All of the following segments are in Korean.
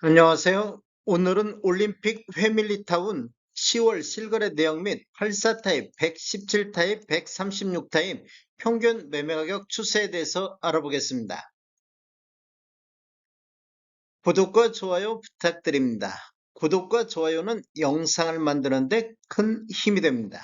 안녕하세요. 오늘은 올림픽 회밀리타운 10월 실거래 내역 및 84타입, 117타입, 136타입 평균 매매 가격 추세에 대해서 알아보겠습니다. 구독과 좋아요 부탁드립니다. 구독과 좋아요는 영상을 만드는데 큰 힘이 됩니다.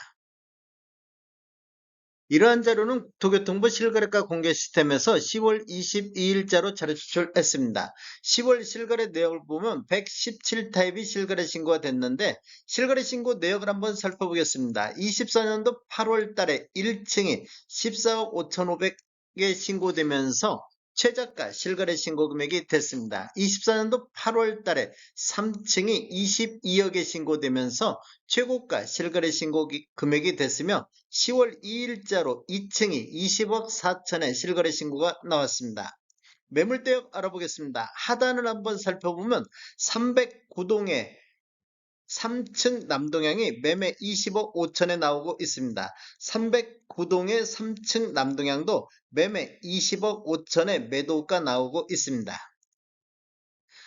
이러한 자료는 국토교통부 실거래가 공개 시스템에서 10월 22일자로 자료 추출했습니다. 10월 실거래 내역을 보면 117타입이 실거래 신고가 됐는데 실거래 신고 내역을 한번 살펴보겠습니다. 24년도 8월 달에 1층이 14억 5,500에 신고되면서 최저가 실거래 신고 금액이 됐습니다. 24년도 8월 달에 3층이 22억에 신고되면서 최고가 실거래 신고 금액이 됐으며 10월 2일자로 2층이 20억 4천에 실거래 신고가 나왔습니다. 매물대역 알아보겠습니다. 하단을 한번 살펴보면 309동에 3층 남동향이 매매 20억 5천에 나오고 있습니다. 309동의 3층 남동향도 매매 20억 5천에 매도가 나오고 있습니다.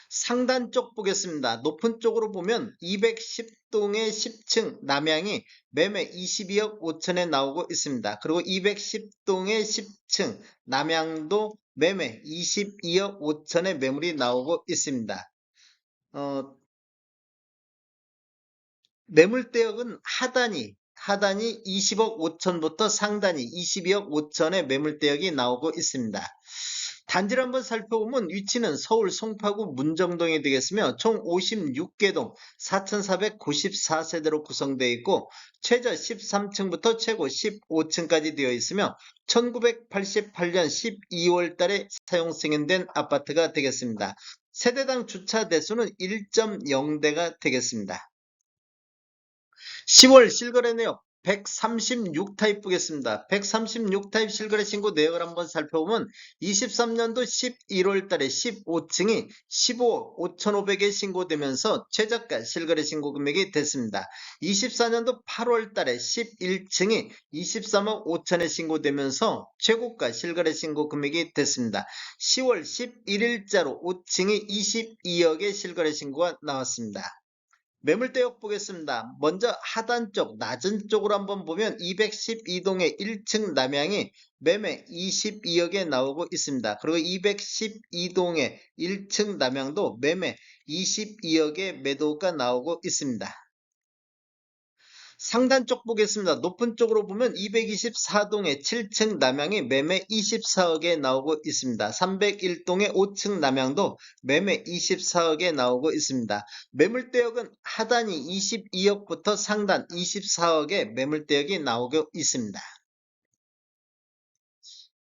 상단 쪽 보겠습니다. 높은 쪽으로 보면 210동의 10층 남향이 매매 22억 5천에 나오고 있습니다. 그리고 210동의 10층 남향도 매매 22억 5천에 매물이 나오고 있습니다. 매물대역은 하단이 20억 5천부터 상단이 22억 5천의 매물대역이 나오고 있습니다. 단지를 한번 살펴보면 위치는 서울 송파구 문정동에 되겠으며 총 56개 동 4,494세대로 구성되어 있고 최저 13층부터 최고 15층까지 되어 있으며 1988년 12월 달에 사용 승인된 아파트가 되겠습니다. 세대당 주차 대수는 1.0대가 되겠습니다. 10월 실거래 내역 136타입 보겠습니다. 136타입 실거래 신고 내역을 한번 살펴보면 23년도 11월 달에 15층이 15억 5,500에 신고되면서 최저가 실거래 신고 금액이 됐습니다. 24년도 8월 달에 11층이 23억 5천에 신고되면서 최고가 실거래 신고 금액이 됐습니다. 10월 11일자로 5층이 22억의 실거래 신고가 나왔습니다. 매물대역 보겠습니다. 먼저 하단 쪽 낮은 쪽으로 한번 보면 212동의 1층 남향이 매매 22억에 나오고 있습니다. 그리고 212동의 1층 남향도 매매 22억에 매도가 나오고 있습니다. 상단 쪽 보겠습니다. 높은 쪽으로 보면 224동의 7층 남향이 매매 24억에 나오고 있습니다. 301동의 5층 남향도 매매 24억에 나오고 있습니다. 매물대역은 하단이 22억부터 상단 24억의 매물대역이 나오고 있습니다.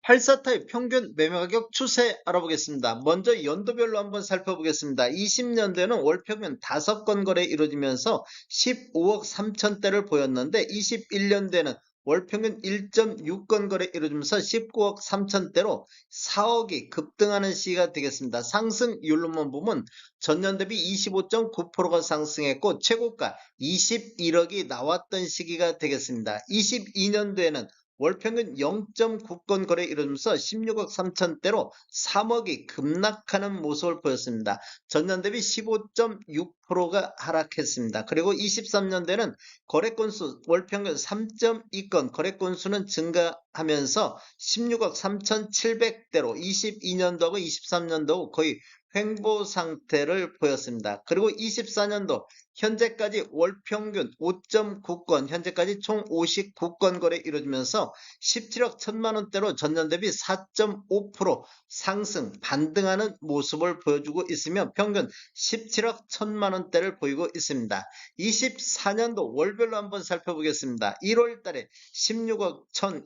84타입 평균 매매가격 추세 알아보겠습니다. 먼저 연도별로 한번 살펴보겠습니다. 20년대는 월평균 5건 거래 이루어지면서 15억 3천대를 보였는데 21년대는 월평균 1.6건 거래 이루어지면서 19억 3천대로 4억이 급등하는 시기가 되겠습니다. 상승률로만 보면 전년 대비 25.9%가 상승했고 최고가 21억이 나왔던 시기가 되겠습니다. 22년도에는 월평균 0.9건 거래 이루면서 16억 3천대로 3억이 급락하는 모습을 보였습니다. 전년 대비 15.6%가 하락했습니다. 그리고 23년대는 거래 건수 월평균 3.2건 거래 건수는 증가하면서 16억 3,700대로 22년도하고 23년도 거의 횡보 상태를 보였습니다. 그리고 24년도 현재까지 월평균 5.9건 현재까지 총 59건 거래 이루어지면서 17억 1천만원대로 전년 대비 4.5% 상승 반등하는 모습을 보여주고 있으며 평균 17억 1천만원대를 보이고 있습니다. 24년도 월별로 한번 살펴보겠습니다. 1월 달에 16억 1천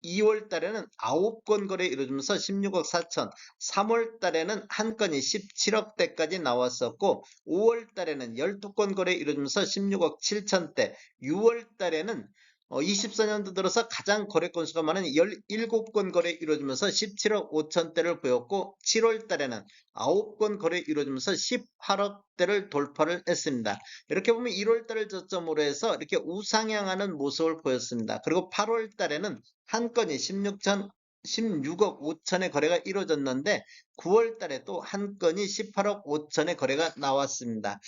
2월 달에는 9건 거래 이루어지면서 16억 4천 3월 달에는 한 건이 17억대까지 나왔었고 5월 달에는 12건 거래 이루어지면서 16억 7천대 6월 달에는 24년도 들어서 가장 거래 건수가 많은 17건 거래 이루어지면서 17억 5천대를 보였고 7월 달에는 9건 거래 이루어지면서 18억대를 돌파를 했습니다. 이렇게 보면 1월 달을 저점으로 해서 이렇게 우상향하는 모습을 보였습니다. 그리고 8월 달에는 한 건이 16억 5천의 거래가 이루어졌는데 9월 달에 또 한 건이 18억 5천의 거래가 나왔습니다.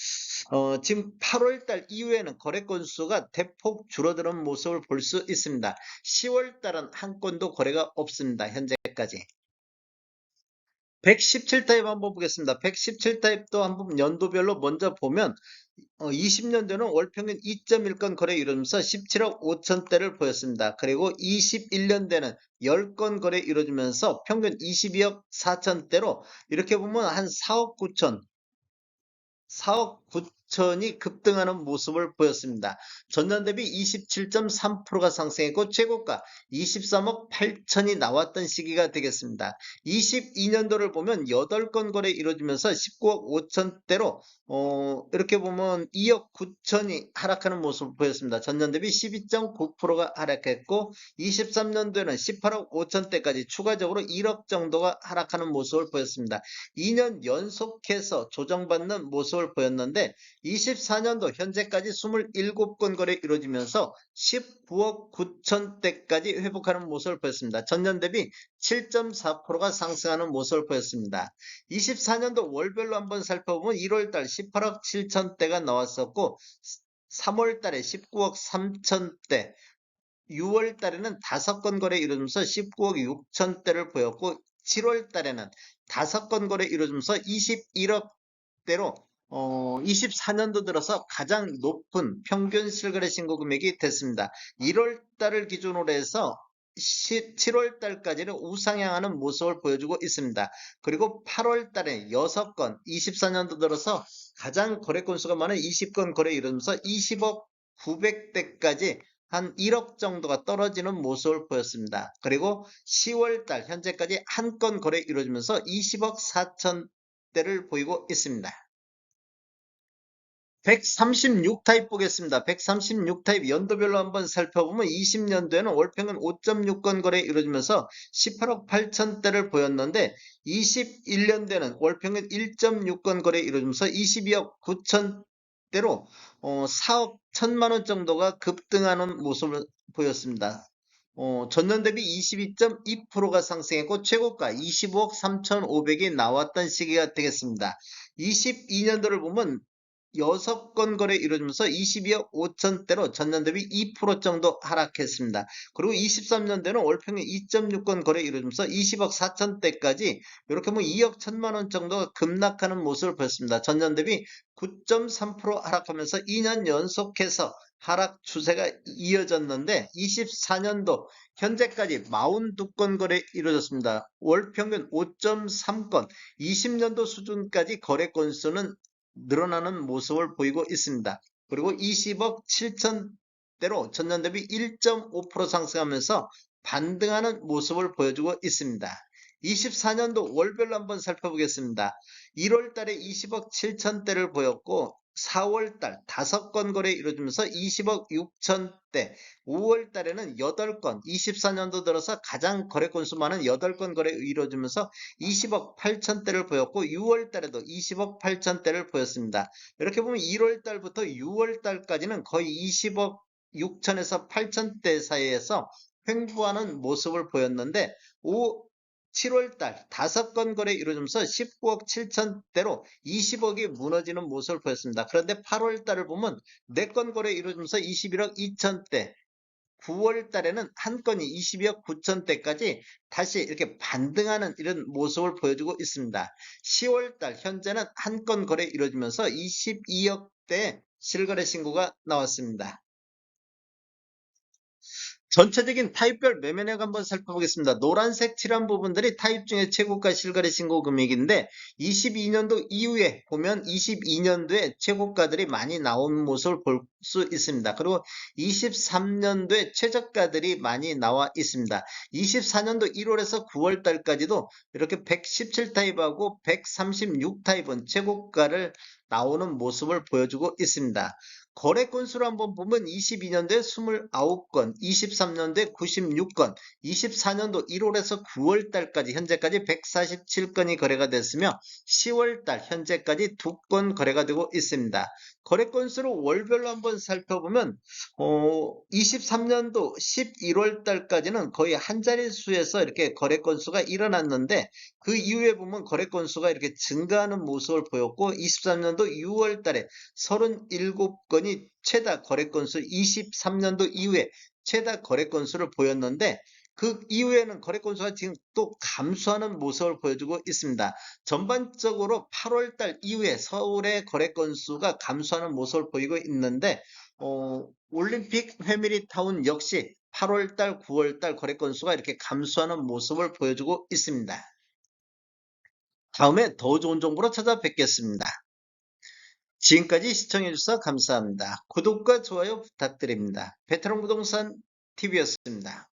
지금 8월 달 이후에는 거래 건수가 대폭 줄어드는 모습을 볼 수 있습니다. 10월 달은 한 건도 거래가 없습니다. 현재까지. 117타입 한번 보겠습니다. 117타입도 한번 연도별로 먼저 보면 20년도에는 월평균 2.1건 거래 이루면서 17억 5천대를 보였습니다. 그리고 21년도에는 10건 거래 이루어지면서 평균 22억 4천대로 이렇게 보면 한 4억 9천이 급등하는 모습을 보였습니다. 전년 대비 27.3%가 상승했고 최고가 23억 8천이 나왔던 시기가 되겠습니다. 22년도를 보면 8건 거래 이루어지면서 19억 5천대로 이렇게 보면 2억 9천이 하락하는 모습을 보였습니다. 전년 대비 12.9%가 하락했고 23년도에는 18억 5천대까지 추가적으로 1억 정도가 하락하는 모습을 보였습니다. 2년 연속해서 조정받는 모습을 보였는데 24년도 현재까지 27건 거래 이루어지면서 19억 9천대까지 회복하는 모습을 보였습니다. 전년 대비 7.4%가 상승하는 모습을 보였습니다. 24년도 월별로 한번 살펴보면 1월달 18억 7천대가 나왔었고 3월달에 19억 3천대 6월 달에는 5건 거래 이루어지면서 19억 6천대를 보였고 7월 달에는 5건 거래 이루어지면서 21억대로 24년도 들어서 가장 높은 평균 실거래 신고 금액이 됐습니다. 1월 달을 기준으로 해서 7월 달까지는 우상향하는 모습을 보여주고 있습니다. 그리고 8월 달에 6건, 24년도 들어서 가장 거래 건수가 많은 20건 거래 이루면서 20억 900대까지 한 1억 정도가 떨어지는 모습을 보였습니다. 그리고 10월 달 현재까지 한 건 거래 이루어지면서 20억 4천대를 보이고 있습니다. 136타입 보겠습니다. 136타입 연도별로 한번 살펴보면 20년도에는 월평균 5.6건 거래 이루어지면서 18억 8천대를 보였는데 21년도에는 월평균 1.6건 거래 이루어지면서 22억 9천대로 4억 1천만 원 정도가 급등하는 모습을 보였습니다. 전년 대비 22.2%가 상승했고 최고가 25억 3,500이 나왔던 시기가 되겠습니다. 22년도를 보면 6건 거래 이루어지면서 22억 5천대로 전년 대비 2% 정도 하락했습니다. 그리고 23년도에는 월평균 2.6건 거래 이루어지면서 20억 4천대까지 이렇게 뭐 2억 1천만 원 정도 급락하는 모습을 보였습니다. 전년 대비 9.3% 하락하면서 2년 연속해서 하락 추세가 이어졌는데 24년도 현재까지 42건 거래 이루어졌습니다. 월평균 5.3건, 20년도 수준까지 거래 건수는 늘어나는 모습을 보이고 있습니다. 그리고 20억 7천대로 전년 대비 1.5% 상승하면서 반등하는 모습을 보여주고 있습니다. 24년도 월별로 한번 살펴보겠습니다. 1월 달에 20억 7천대를 보였고 4월 달 5건 거래 이루어지면서 20억 6천대, 5월 달에는 8건, 24년도 들어서 가장 거래 건수 많은 8건 거래 이루어지면서 20억 8천대를 보였고 6월 달에도 20억 8천대를 보였습니다. 이렇게 보면 1월 달부터 6월 달까지는 거의 20억 6천에서 8천대 사이에서 횡보하는 모습을 보였는데 7월 달 5건 거래 이루어지면서 19억 7천대로 20억이 무너지는 모습을 보였습니다. 그런데 8월 달을 보면 4건 거래 이루어지면서 21억 2천대, 9월 달에는 한 건이 22억 9천대까지 다시 이렇게 반등하는 이런 모습을 보여주고 있습니다. 10월 달 현재는 한 건 거래 이루어지면서 22억대 실거래 신고가 나왔습니다. 전체적인 타입별 매매력 한번 살펴보겠습니다. 노란색 칠한 부분들이 타입 중에 최고가 실거래 신고 금액인데 22년도 이후에 보면 22년도에 최고가들이 많이 나온 모습을 볼 수 있습니다. 그리고 23년도에 최저가들이 많이 나와 있습니다. 24년도 1월에서 9월 달까지도 이렇게 117타입하고 136타입은 최고가를 나오는 모습을 보여주고 있습니다. 거래 건수를 한번 보면 22년도에 29건, 23년도에 96건, 24년도 1월에서 9월 달까지 현재까지 147건이 거래가 됐으며 10월 달 현재까지 2건 거래가 되고 있습니다. 거래 건수를 월별로 한번 살펴보면 23년도 11월 달까지는 거의 한 자릿수에서 이렇게 거래 건수가 일어났는데 그 이후에 보면 거래 건수가 이렇게 증가하는 모습을 보였고 23년도 6월 달에 37건이 최다 거래 건수 23년도 이후에 최다 거래 건수를 보였는데 그 이후에는 거래 건수가 지금 또 감소하는 모습을 보여주고 있습니다. 전반적으로 8월 달 이후에 서울의 거래 건수가 감소하는 모습을 보이고 있는데 올림픽 패밀리타운 역시 8월 달, 9월 달 거래 건수가 이렇게 감소하는 모습을 보여주고 있습니다. 다음에 더 좋은 정보로 찾아뵙겠습니다. 지금까지 시청해주셔서 감사합니다. 구독과 좋아요 부탁드립니다. 베테랑 부동산 TV였습니다.